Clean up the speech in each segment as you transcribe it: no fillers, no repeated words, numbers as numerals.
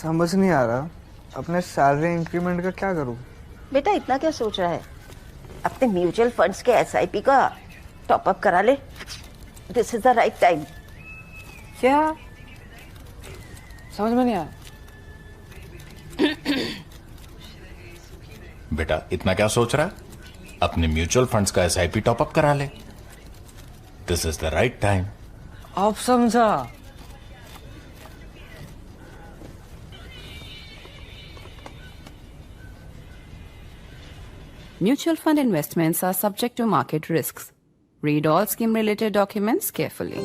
समझ नहीं आ रहा अपने सैलरी इंक्रीमेंट का क्या करूं। बेटा इतना क्या सोच रहा है? अपने म्यूचुअल फंड्स के एसआईपी का टॉप अप करा ले। This is the right time. क्या समझ में नहीं आया? बेटा इतना क्या सोच रहा है? अपने म्यूचुअल फंड्स का एसआईपी टॉपअप करा ले। This is the right time. अब समझा। Mutual fund investments are subject to market risks. Read all scheme-related documents carefully.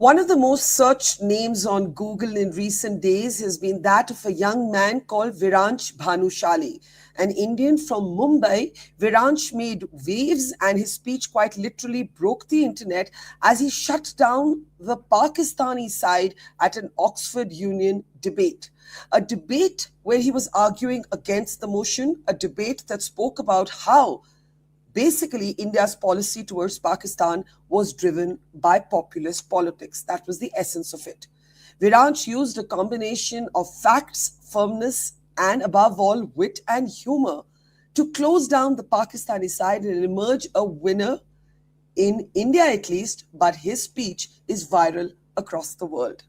One of the most searched names on Google in recent days has been that of a young man called Viraansh Bhanushali. An Indian from Mumbai, Viraansh made waves and his speech quite literally broke the internet as he shut down the Pakistani side at an Oxford Union debate. A debate where he was arguing against the motion, a debate that spoke about how basically India's policy towards Pakistan was driven by populist politics. That was the essence of it. Viraansh used a combination of facts, firmness, and above all, wit and humor to close down the Pakistani side and emerge a winner in India at least, but his speech is viral across the world.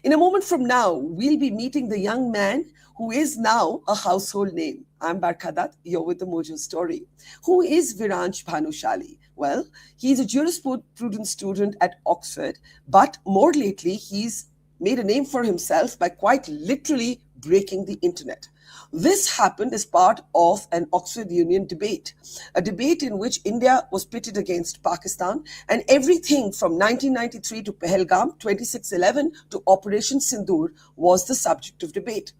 In a moment from now, we'll be meeting the young man who is now a household name. I'm Barkha Dutt, you're with the Mojo Story. Who is Viraansh Bhanushali? Well, he's a jurisprudence student at Oxford, but more lately, he's made a name for himself by quite literally breaking the internet. This happened as part of an Oxford Union debate, a debate in which India was pitted against Pakistan, and everything from 1993 to Pahalgam, 26/11 to Operation Sindoor was the subject of debate.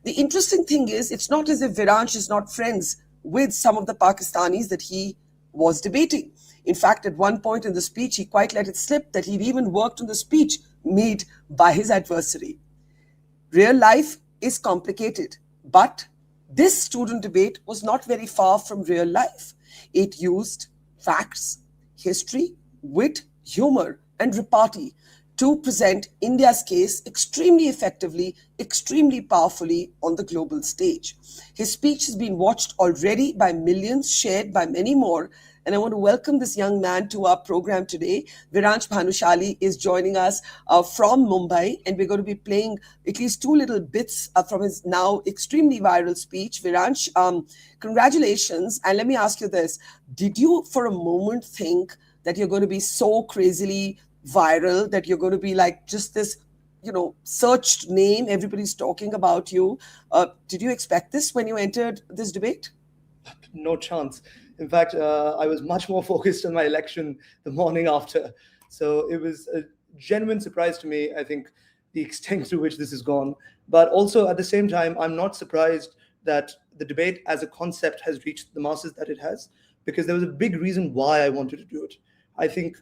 The interesting thing is, it's not as if Viraansh is not friends with some of the Pakistanis that he was debating. In fact, at one point in the speech, he quite let it slip that he'd even worked on the speech made by his adversary. Real life is complicated, but this student debate was not very far from real life. It used facts, history, wit, humor, and repartee to present India's case extremely effectively, extremely powerfully on the global stage. His speech has been watched already by millions, shared by many more, and I want to welcome this young man to our program today. Viraansh Bhanushali is joining us from Mumbai, and we're going to be playing at least two little bits from his now extremely viral speech. Viraansh, congratulations. And let me ask you this. Did you for a moment think that you're going to be so crazily viral, that you're going to be like just this, searched name, everybody's talking about you? Did you expect this when you entered this debate? No chance. In fact, I was much more focused on my election the morning after. So it was a genuine surprise to me, I think, the extent to which this has gone. But also at the same time, I'm not surprised that the debate as a concept has reached the masses that it has, because there was a big reason why I wanted to do it. I think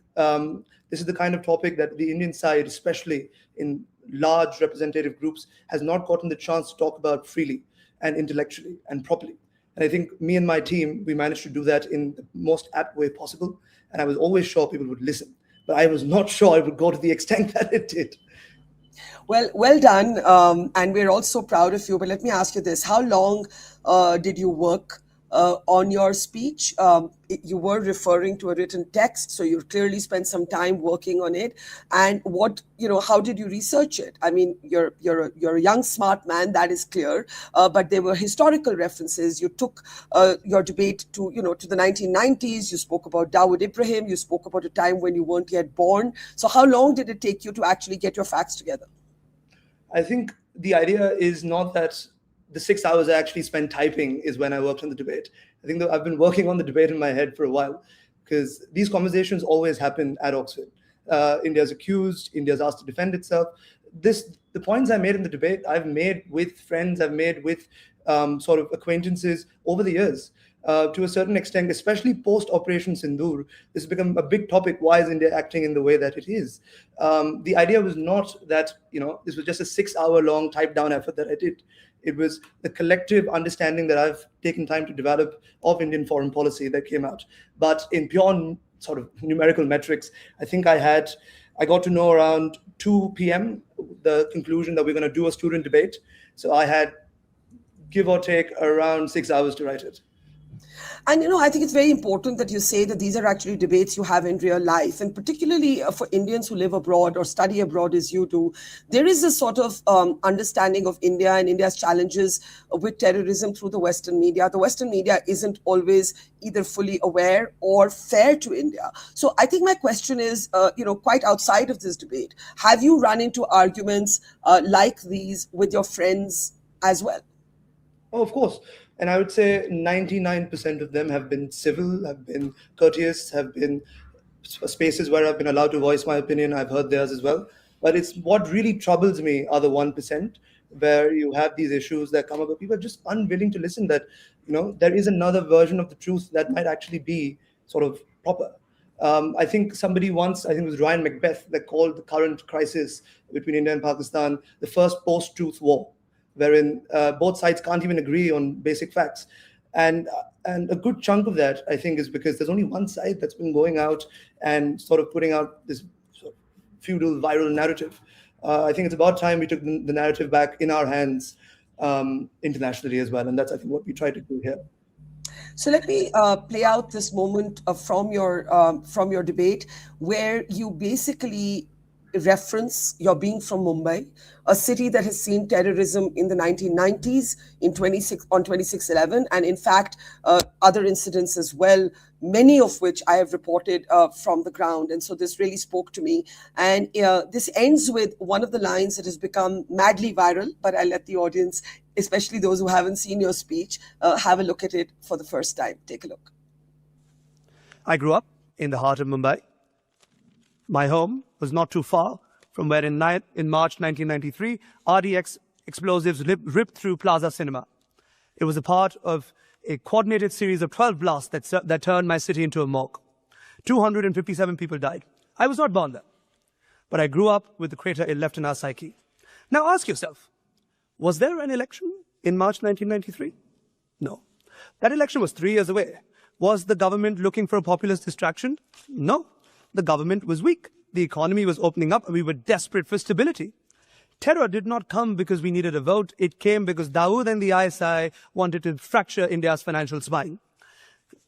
this is the kind of topic that the Indian side, especially in large representative groups, has not gotten the chance to talk about freely and intellectually and properly. And I think me and my team, we managed to do that in the most apt way possible. And I was always sure people would listen, but I was not sure it would go to the extent that it did. Well done. And we're also proud of you. But let me ask you this. How long did you work on your speech? You were referring to a written text, so you clearly spent some time working on it. And how did you research it? I mean, you're a young, smart man, that is clear. But there were historical references. You took your debate to the 1990s. You spoke about Dawood Ibrahim. You spoke about a time when you weren't yet born. So how long did it take you to actually get your facts together? I think the idea is not that the 6 hours I actually spent typing is when I worked on the debate. I think that I've been working on the debate in my head for a while, because these conversations always happen at Oxford. India's accused, India's asked to defend itself. The points I made in the debate, I've made with friends, I've made with sort of acquaintances over the years. To a certain extent, especially post-Operation Sindoor, this has become a big topic. Why is India acting in the way that it is? The idea was not that, this was just a 6-hour-long type-down effort that I did. It was the collective understanding that I've taken time to develop of Indian foreign policy that came out. But in pure sort of numerical metrics. I think I got to know around 2 p.m. the conclusion that we're going to do a student debate. So I had, give or take, around 6 hours to write it. And, I think it's very important that you say that these are actually debates you have in real life. And particularly for Indians who live abroad or study abroad as you do, there is a sort of understanding of India and India's challenges with terrorism through the Western media. The Western media isn't always either fully aware or fair to India. So I think my question is, quite outside of this debate, have you run into arguments like these with your friends as well? Oh, of course. And I would say 99% of them have been civil, have been courteous, have been spaces where I've been allowed to voice my opinion. I've heard theirs as well. But it's what really troubles me are the 1% where you have these issues that come up, but people are just unwilling to listen that, there is another version of the truth that might actually be sort of proper. I think somebody once, I think it was Ryan Macbeth, that called the current crisis between India and Pakistan the first post-truth war, wherein both sides can't even agree on basic facts. And a good chunk of that, I think, is because there's only one side that's been going out and sort of putting out this sort of feudal viral narrative. I think it's about time we took the narrative back in our hands internationally as well. And that's, I think, what we try to do here. So let me play out this moment from your debate where you basically reference your being from Mumbai, a city that has seen terrorism in the 1990s on 26/11, and in fact other incidents as well, many of which I have reported from the ground. And so this really spoke to me. And this ends with one of the lines that has become madly viral, but I'll let the audience, especially those who haven't seen your speech, have a look at it for the first time. Take a look. I grew up in the heart of Mumbai. My home was not too far from where in March 1993, RDX explosives ripped through Plaza Cinema. It was a part of a coordinated series of 12 blasts that turned my city into a morgue. 257 people died. I was not born there, but I grew up with the crater it left in our psyche. Now ask yourself, was there an election in March 1993? No. That election was 3 years away. Was the government looking for a populist distraction? No. The government was weak. The economy was opening up and we were desperate for stability. Terror did not come because we needed a vote. It came because Dawood and the ISI wanted to fracture India's financial spine.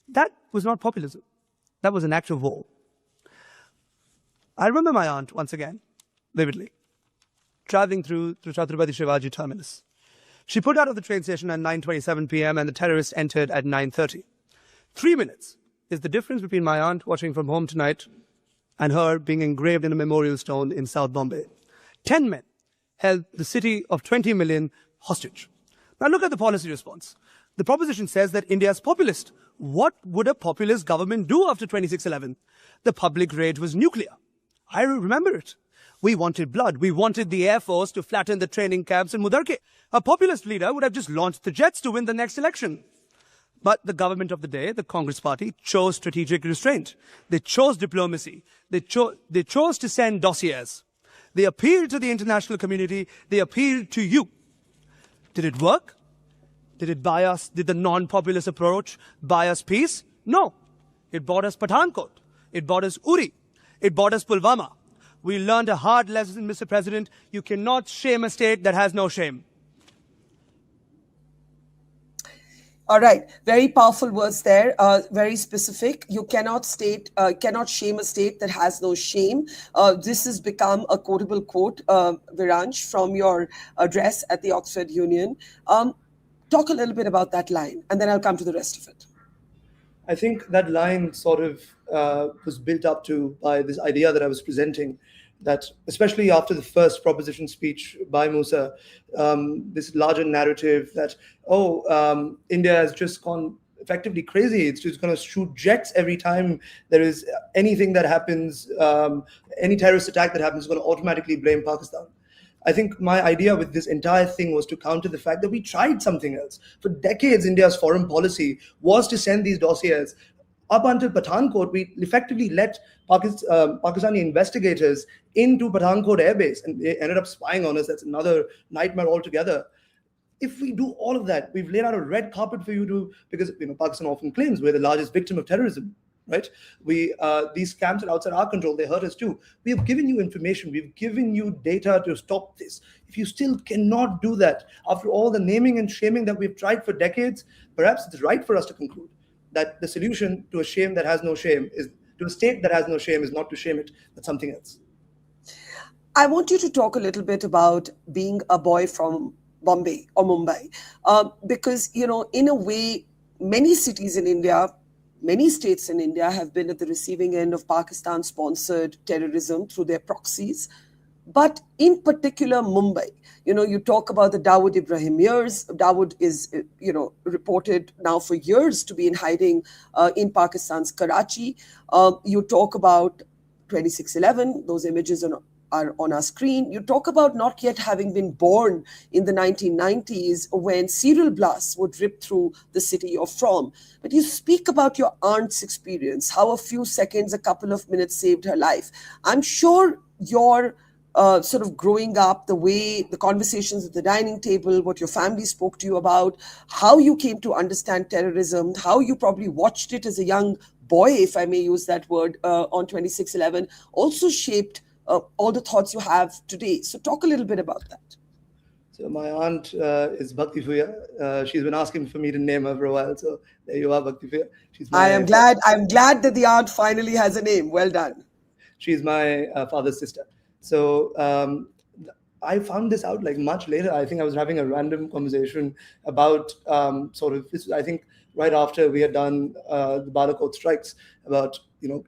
That was not populism. That was an act of war. I remember my aunt, once again, vividly, traveling through Chhatrapati Shivaji terminus. She pulled out of the train station at 9:27 p.m. and the terrorists entered at 9:30. 3 minutes is the difference between my aunt watching from home tonight and her being engraved in a memorial stone in South Bombay. 10 men held the city of 20 million hostage. Now look at the policy response. The proposition says that India is populist. What would a populist government do after 26/11? The public rage was nuclear. I remember it. We wanted blood. We wanted the Air Force to flatten the training camps in Mudarke. A populist leader would have just launched the jets to win the next election. But the government of the day, the Congress party, chose strategic restraint. They chose diplomacy. They chose to send dossiers. They appealed to the international community. They appealed to you. Did it work? Did the non-populist approach buy us peace? No. It bought us Pathankot. It bought us Uri. It bought us Pulwama. We learned a hard lesson, Mr. President. You cannot shame a state that has no shame. All right, very powerful words there, very specific. You cannot shame a state that has no shame. This has become a quotable quote, Viraansh, from your address at the Oxford Union. Talk a little bit about that line, and then I'll come to the rest of it. I think that line sort of was built up to by this idea that I was presenting, that especially after the first proposition speech by Musa, this larger narrative that, India has just gone effectively crazy. It's just going to shoot jets every time there is anything that happens, any terrorist attack that happens is going to automatically blame Pakistan. I think my idea with this entire thing was to counter the fact that we tried something else. For decades, India's foreign policy was to send these dossiers. Up until Pathankot, we effectively let Pakistani investigators into Pathankot airbase, and they ended up spying on us. That's another nightmare altogether. If we do all of that, we've laid out a red carpet for you to, because Pakistan often claims we're the largest victim of terrorism, right? These camps are outside our control. They hurt us too. We have given you information. We've given you data to stop this. If you still cannot do that, after all the naming and shaming that we've tried for decades, perhaps it's right for us to conclude that the solution to a shame that has no shame is to a state that has no shame is not to shame it, but something else. I want you to talk a little bit about being a boy from Bombay or Mumbai, because, in a way, many cities in India, many states in India have been at the receiving end of Pakistan-sponsored terrorism through their proxies. But in particular, Mumbai, you talk about the Dawood Ibrahim years. Dawood is, reported now for years to be in hiding in Pakistan's Karachi. You talk about 26/11, those images are on our screen. You talk about not yet having been born in the 1990s when serial blasts would rip through the city you're from. But you speak about your aunt's experience, how a few seconds, a couple of minutes saved her life. I'm sure your sort of growing up, the way, the conversations at the dining table, what your family spoke to you about, how you came to understand terrorism, how you probably watched it as a young boy, if I may use that word, on 26/11, also shaped all the thoughts you have today. So talk a little bit about that. So my aunt is Bhakti Fuya. She's been asking for me to name her for a while. So there you are, Bhakti Fuya. I'm glad that the aunt finally has a name. Well done. She's my father's sister. So I found this out like much later. I think I was having a random conversation about sort of this. I think right after we had done the Balakot strikes about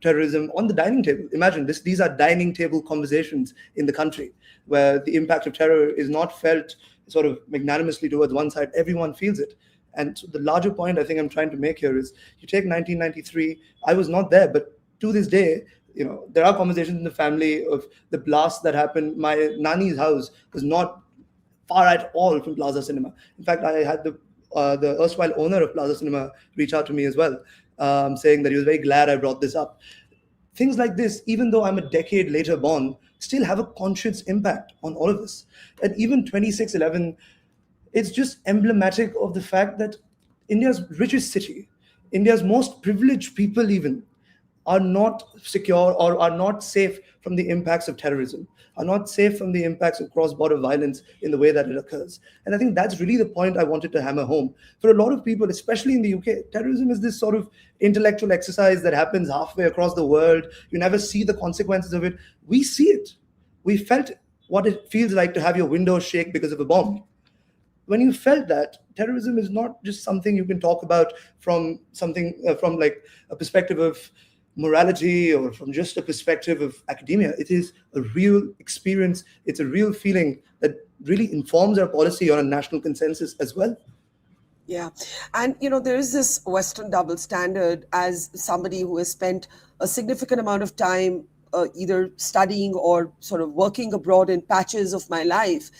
terrorism on the dining table. Imagine this; these are dining table conversations in the country where the impact of terror is not felt sort of magnanimously towards one side. Everyone feels it. And so the larger point I think I'm trying to make here is you take 1993. I was not there, but to this day, there are conversations in the family of the blast that happened. My nani's house was not far at all from Plaza Cinema. In fact, I had the erstwhile owner of Plaza Cinema reach out to me as well, saying that he was very glad I brought this up. Things like this, even though I'm a decade later born, still have a conscious impact on all of us. And even 26/11, it's just emblematic of the fact that India's richest city, India's most privileged people even, are not secure or are not safe from the impacts of terrorism, are not safe from the impacts of cross-border violence in the way that it occurs. And I think that's really the point I wanted to hammer home. For a lot of people, especially in the UK, terrorism is this sort of intellectual exercise that happens halfway across the world. You never see the consequences of it. We see it. We felt what it feels like to have your windows shake because of a bomb. When you felt that, terrorism is not just something you can talk about from from like a perspective of morality or from just a perspective of academia. It is a real experience. It's a real feeling that really informs our policy on a national consensus as well. Yeah. And, there is this Western double standard as somebody who has spent a significant amount of time either studying or sort of working abroad in patches of my life.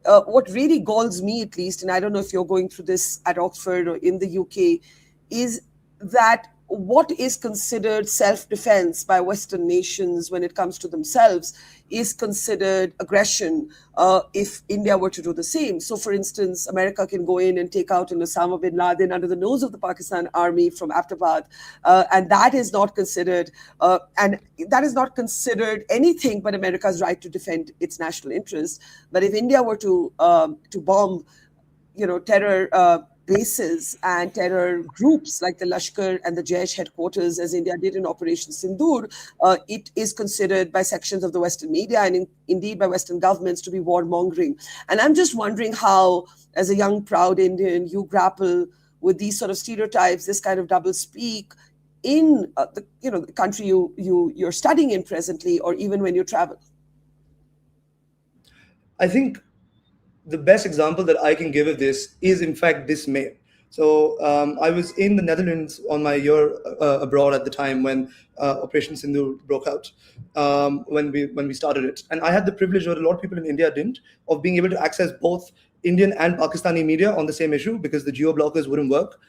What really galls me, at least, and I don't know if you're going through this at Oxford or in the UK, is that what is considered self-defense by Western nations when it comes to themselves is considered aggression if India were to do the same. So, for instance, America can go in and take out an Osama bin Laden under the nose of the Pakistan army from Abbottabad, and that is not considered, anything but America's right to defend its national interests. But if India were to bomb, terror bases and terror groups like the Lashkar and the Jaish headquarters, as India did in Operation Sindoor, it is considered by sections of the Western media and indeed by Western governments to be warmongering. And I'm just wondering how, as a young, proud Indian, you grapple with these sort of stereotypes, this kind of double speak in the country you're studying in presently, or even when you travel. I think the best example that I can give of this is, in fact, this May. So I was in the Netherlands on my year abroad at the time when Operation Sindoor broke out, when we started it. And I had the privilege, what a lot of people in India didn't, of being able to access both Indian and Pakistani media on the same issue because the geo-blockers wouldn't work.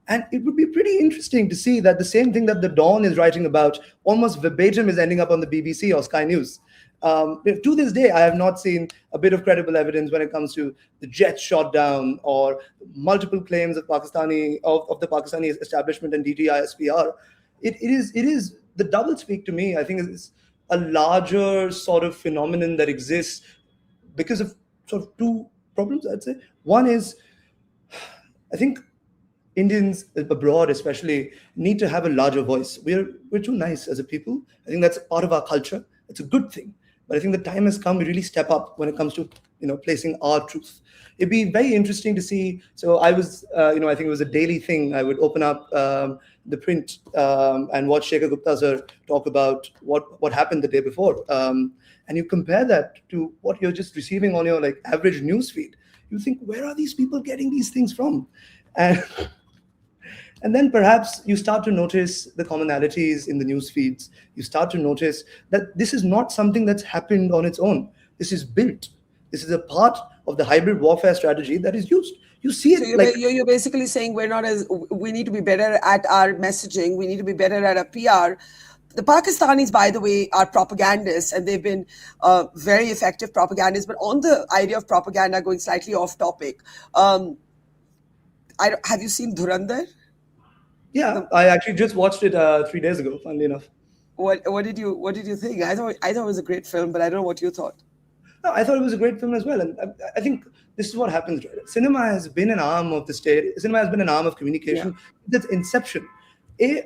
And it would be pretty interesting to see that the same thing that the Dawn is writing about almost verbatim is ending up on the BBC or Sky News. To this day, I have not seen a bit of credible evidence when it comes to the jets shot down or multiple claims of the Pakistani establishment and DTI SPR. it is the double speak to me, I think, is a larger sort of phenomenon that exists because of sort of two problems, I'd say. One is, I think Indians abroad especially need to have a larger voice. We're too nice as a people. I think that's part of our culture. It's a good thing. But I think the time has come to really step up when it comes to placing our truth. It'd be very interesting to see. So I was, I think it was a daily thing. I would open up the print and watch Shekhar Gupta sir talk about what happened the day before. And you compare that to what you're just receiving on your like average news feed. You think, where are these people getting these things from? And then perhaps you start to notice the commonalities in the news feeds. You start to notice that this is not something that's happened on its own. This is built. This is a part of the hybrid warfare strategy that is used. You see it. So you're basically saying we need to be better at our messaging. We need to be better at our PR. The Pakistanis, by the way, are propagandists, and they've been very effective propagandists. But on the idea of propaganda, going slightly off topic, have you seen Dhurandhar? Yeah, I actually just watched it 3 days ago, funnily enough. What did you think? I thought it was a great film, but I don't know what you thought. No, I thought it was a great film as well. And I think this is what happens, right? Cinema has been an arm of the state. Cinema has been an arm of communication since its inception.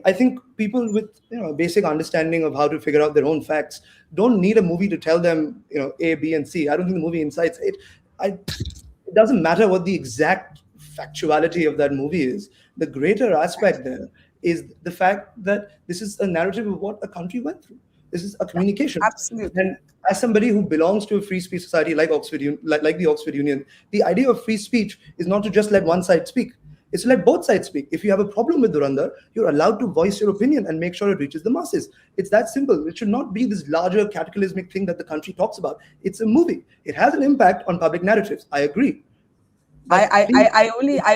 I think people with a basic understanding of how to figure out their own facts don't need a movie to tell them A, B, and C. I don't think the movie incites it. It doesn't matter what the exact factuality of that movie is. The greater aspect there is the fact that this is a narrative of what a country went through. This is a communication. Absolutely. And as somebody who belongs to a free speech society like like the Oxford Union, the idea of free speech is not to just let one side speak. It's to let both sides speak. If you have a problem with Dhurandhar, you're allowed to voice your opinion and make sure it reaches the masses. It's that simple. It should not be this larger cataclysmic thing that the country talks about. It's a movie. It has an impact on public narratives. I agree. I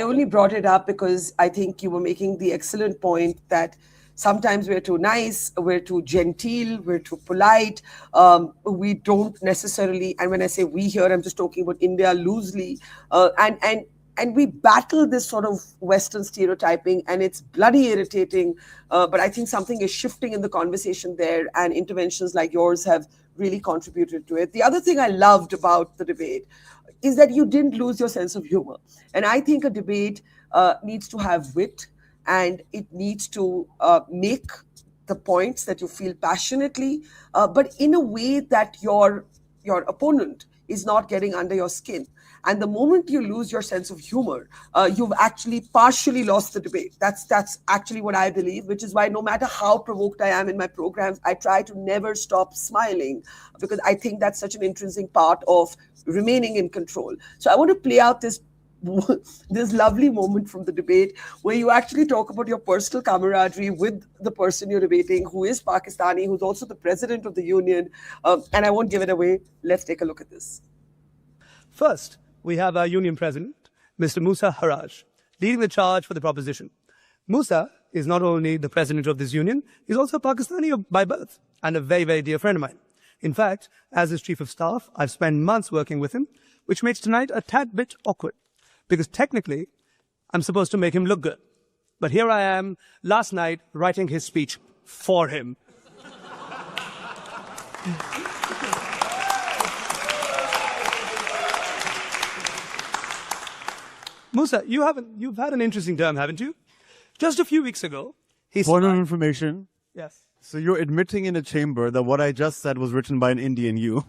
only brought it up because I think you were making the excellent point that sometimes we're too nice, we're too genteel, we're too polite. We don't necessarily, and when I say we here, I'm just talking about India loosely, and we battle this sort of Western stereotyping, and it's bloody irritating. But I think something is shifting in the conversation there, and interventions like yours have really contributed to it. The other thing I loved about the debate is that you didn't lose your sense of humor. And I think a debate needs to have wit, and it needs to make the points that you feel passionately, but in a way that your opponent is not getting under your skin. And the moment you lose your sense of humor, you've actually partially lost the debate. That's actually what I believe, which is why no matter how provoked I am in my programs, I try to never stop smiling, because I think that's such an intrinsic part of remaining in control. So I want to play out this lovely moment from the debate where you actually talk about your personal camaraderie with the person you're debating, who is Pakistani, who's also the president of the union. And I won't give it away. Let's take a look at this. First, we have our union president, Mr. Musa Haraj, leading the charge for the proposition. Musa is not only the president of this union, he's also a Pakistani by birth and a very, very dear friend of mine. In fact, as his chief of staff, I've spent months working with him, which makes tonight a tad bit awkward, because technically, I'm supposed to make him look good. But here I am, last night, writing his speech for him. Musa, you've had an interesting term, haven't you? Just a few weeks ago, Point of information. Yes. So you're admitting in a chamber that what I just said was written by an Indian you.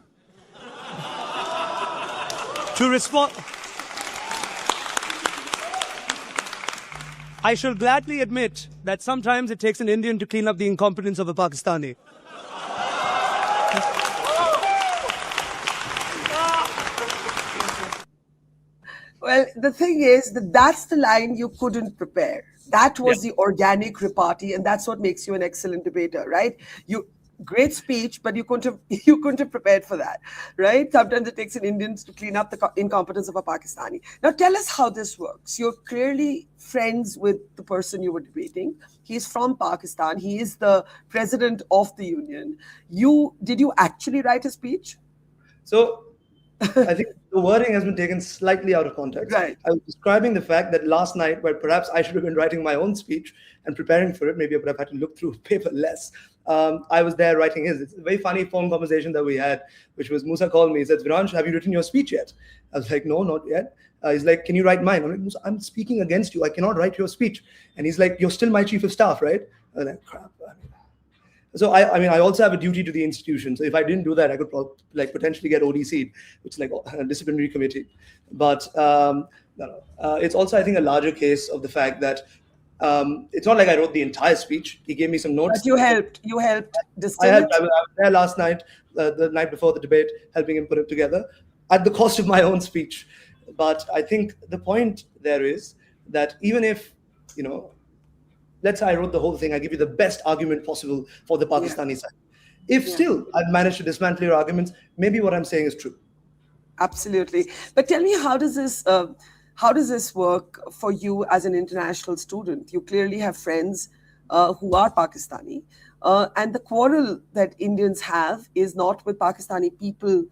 To respond, I shall gladly admit that sometimes it takes an Indian to clean up the incompetence of a Pakistani. Well, the thing is that's the line you couldn't prepare. That was the organic repartee, and that's what makes you an excellent debater, right? Great speech, but you couldn't have prepared for that, right? Sometimes it takes an Indian to clean up the incompetence of a Pakistani. Now, tell us how this works. You're clearly friends with the person you were debating. He's from Pakistan. He is the president of the union. Did you actually write a speech? So I think the wording has been taken slightly out of context. Right. I was describing the fact that last night, where perhaps I should have been writing my own speech and preparing for it, maybe I would have had to look through paper less. I was there writing his. It's a very funny phone conversation that we had, which was Musa called me. He said, Viraansh, have you written your speech yet? I was like, no, not yet. He's like, can you write mine? I'm like, Musa, I'm speaking against you. I cannot write your speech. And he's like, you're still my chief of staff, right? I was like, crap. So I mean, I also have a duty to the institution. So if I didn't do that, I could potentially get ODC'd, which is like a disciplinary committee. But it's also, I think, a larger case of the fact that it's not like I wrote the entire speech. He gave me some notes. But you helped distill I it? was there last night, the night before the debate, helping him put it together at the cost of my own speech. But I think the point there is that even if, let's say I wrote the whole thing, I give you the best argument possible for the Pakistani side. If still I've managed to dismantle your arguments, maybe what I'm saying is true. Absolutely. But tell me, how does this work for you as an international student? You clearly have friends who are Pakistani, and the quarrel that Indians have is not with Pakistani people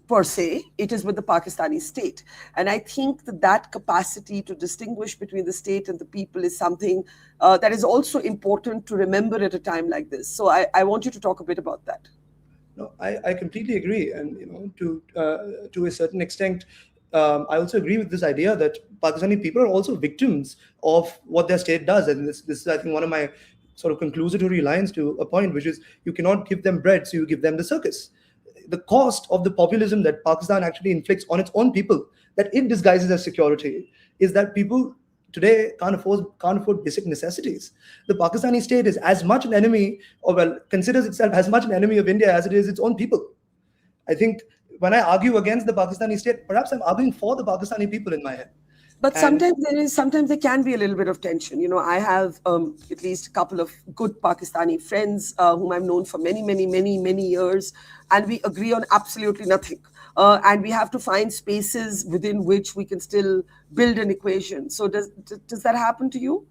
per se, it is with the Pakistani state. And I think that capacity to distinguish between the state and the people is something that is also important to remember at a time like this. So I want you to talk a bit about that. No, I completely agree. And, to a certain extent, I also agree with this idea that Pakistani people are also victims of what their state does. And this is, I think, one of my sort of conclusory lines to a point, which is you cannot give them bread, so you give them the circus. The cost of the populism that Pakistan actually inflicts on its own people, that it disguises as security, is that people today can't afford basic necessities. The Pakistani state is as much an enemy, considers itself as much an enemy of India as it is its own people. I think when I argue against the Pakistani state, perhaps I'm arguing for the Pakistani people in my head. But sometimes there can be a little bit of tension. I have at least a couple of good Pakistani friends whom I've known for many, many, many, many years, and we agree on absolutely nothing. And we have to find spaces within which we can still build an equation. So does that happen to you?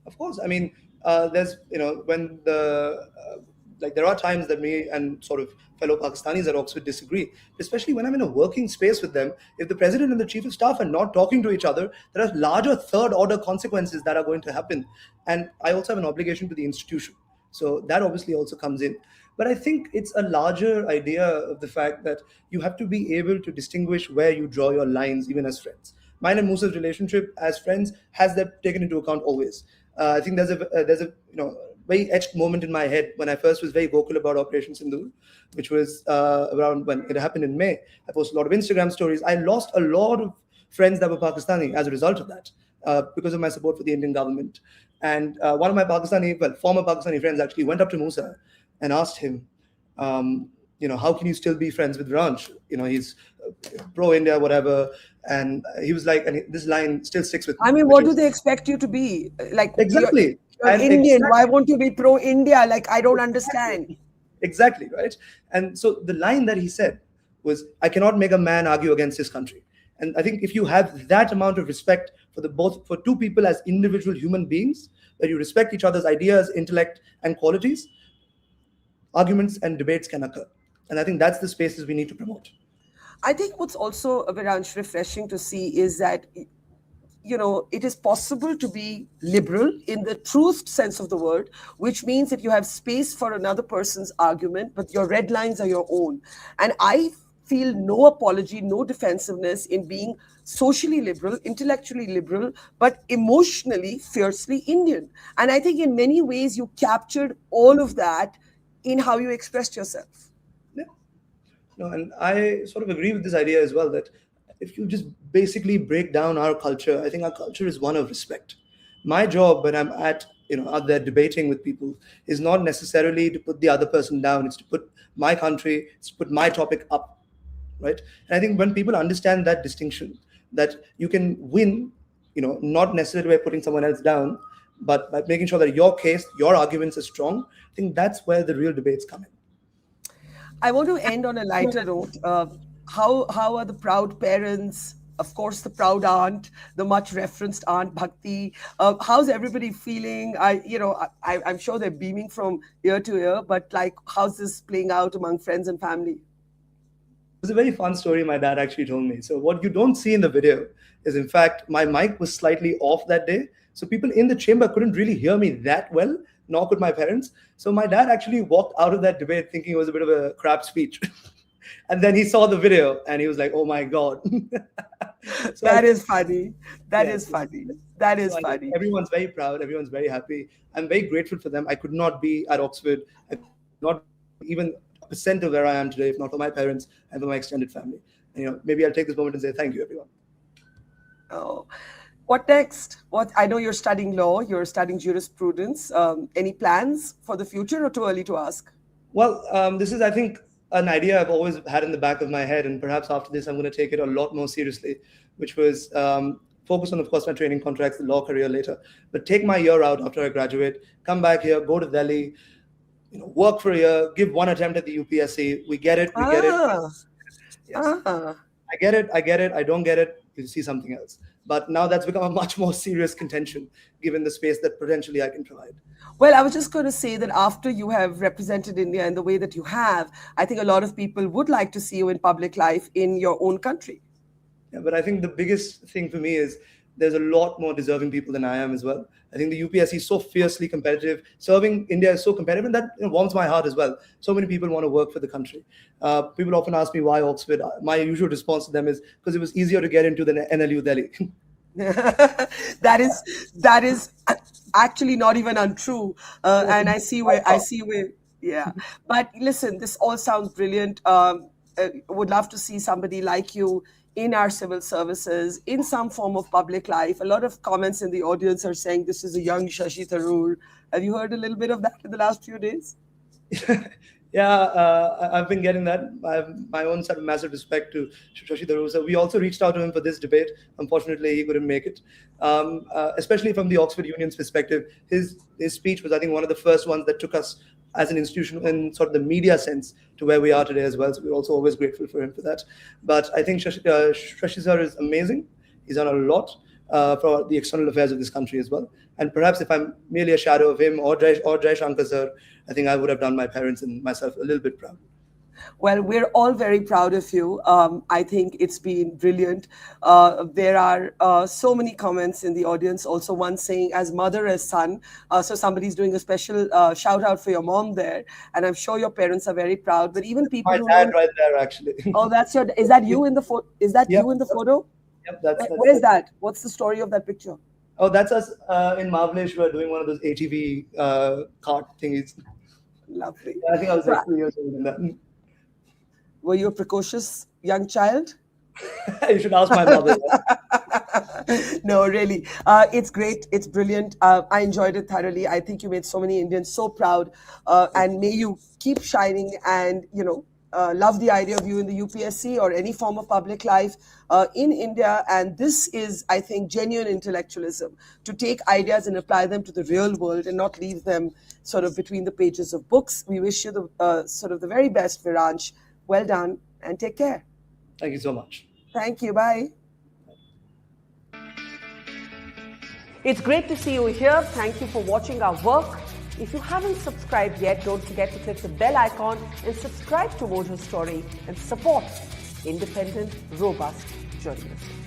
Of course. I mean, there's, when there are times that me and sort of fellow Pakistanis at Oxford disagree, especially when I'm in a working space with them. If the president and the chief of staff are not talking to each other, there are larger third order consequences that are going to happen. And I also have an obligation to the institution. So that obviously also comes in. But I think it's a larger idea of the fact that you have to be able to distinguish where you draw your lines, even as friends. Mine and Musa's relationship as friends has that taken into account always. I think there's a very etched moment in my head when I first was very vocal about Operation Sindoor, which was around when it happened in May. I posted a lot of Instagram stories. I lost a lot of friends that were Pakistani as a result of that, because of my support for the Indian government. And one of my former Pakistani friends actually went up to Musa and asked him, how can you still be friends with Viraansh? He's pro-India, whatever. And he was like, and this line still sticks with me. I mean, what do they expect you to be? Like, exactly. You're Indian. Exactly. Why won't you be pro-India? Like, I don't understand. Exactly, right? And so the line that he said was, I cannot make a man argue against his country. And I think if you have that amount of respect for two people as individual human beings, that you respect each other's ideas, intellect, and qualities, arguments and debates can occur. And I think that's the spaces we need to promote. I think what's also, Viraansh, refreshing to see is that, it is possible to be liberal in the truest sense of the word, which means that you have space for another person's argument, but your red lines are your own. And I feel no apology, no defensiveness in being socially liberal, intellectually liberal, but emotionally, fiercely Indian. And I think in many ways you captured all of that in how you expressed yourself. Yeah. No, and I sort of agree with this idea as well, that if you just basically break down our culture, I think our culture is one of respect. My job when I'm out there debating with people is not necessarily to put the other person down. It's to put my country, it's to put my topic up, right? And I think when people understand that distinction, that you can win, not necessarily by putting someone else down, but by making sure that your case, your arguments are strong, I think that's where the real debates come in. I want to end on a lighter note. How are the proud parents? Of course, the proud aunt, the much referenced Aunt Bhakti. How's everybody feeling? I'm sure they're beaming from ear to ear, but how's this playing out among friends and family? was a very fun story my dad actually told me. So what you don't see in the video is, in fact, my mic was slightly off that day. So people in the chamber couldn't really hear me that well, nor could my parents. So my dad actually walked out of that debate thinking it was a bit of a crap speech. And then he saw the video and he was like, oh my God. So That is funny. That is funny. That is so funny. Everyone's very proud. Everyone's very happy. I'm very grateful for them. I could not be at Oxford. I could not even a percent of where I am today, if not for my parents and for my extended family. And, maybe I'll take this moment and say thank you, everyone. Oh, what next? I know you're studying law. You're studying jurisprudence. Any plans for the future, or too early to ask? Well, this is, I think, an idea I've always had in the back of my head, and perhaps after this, I'm going to take it a lot more seriously, which was focus on, of course, my training contracts, the law career later, but take my year out after I graduate, come back here, go to Delhi, work for a year, give one attempt at the UPSC. We get it. We get it. Yes. I get it. I don't get it. You see something else. But now that's become a much more serious contention, given the space that potentially I can provide. Well, I was just going to say that after you have represented India in the way that you have, I think a lot of people would like to see you in public life in your own country. Yeah, but I think the biggest thing for me is there's a lot more deserving people than I am as well. I think the UPSC is so fiercely competitive. Serving India is so competitive, and that warms my heart as well. So many people want to work for the country. People often ask me why Oxford. My usual response to them is because it was easier to get into than NLU Delhi. That is actually not even untrue, and I see where. Yeah. But listen, this all sounds brilliant. Would love to see somebody like you in our civil services, in some form of public life. A lot of comments in the audience are saying this is a young Shashi Tharoor. Have you heard a little bit of that in the last few days? Yeah, I've been getting that. I have my own sort of massive respect to Shashi Tharoor. So we also reached out to him for this debate. Unfortunately, he couldn't make it. Especially from the Oxford Union's perspective, his speech was, I think, one of the first ones that took us as an institution in sort of the media sense to where we are today as well. So we're also always grateful for him for that. But I think Shashi sir is amazing. He's done a lot for the external affairs of this country as well. And perhaps if I'm merely a shadow of him or Jai Shankar sir, I think I would have done my parents and myself a little bit proud. Well, we're all very proud of you. I think it's been brilliant. There are so many comments in the audience. Also, one saying, as mother, as son. So somebody's doing a special shout out for your mom there. And I'm sure your parents are very proud. But even people My who dad right there, actually. Oh, that's your. Is that you in the photo? Is that Yep. you in the photo? Yep, that's Where's that? What's the story of that picture? Oh, that's us in Mahabaleshwar doing one of those ATV cart thingies. Lovely. I think I was like 2 years old in that. Were you a precocious young child? You should ask my mother. No, really. It's great. It's brilliant. I enjoyed it thoroughly. I think you made so many Indians so proud. And may you keep shining and, love the idea of you in the UPSC or any form of public life in India. And this is, I think, genuine intellectualism, to take ideas and apply them to the real world and not leave them sort of between the pages of books. We wish you the sort of the very best, Viraansh. Well done and take care. Thank you so much. Thank you. Bye. It's great to see you here. Thank you for watching our work. If you haven't subscribed yet, don't forget to click the bell icon and subscribe to Mojo Story and support independent, robust journalism.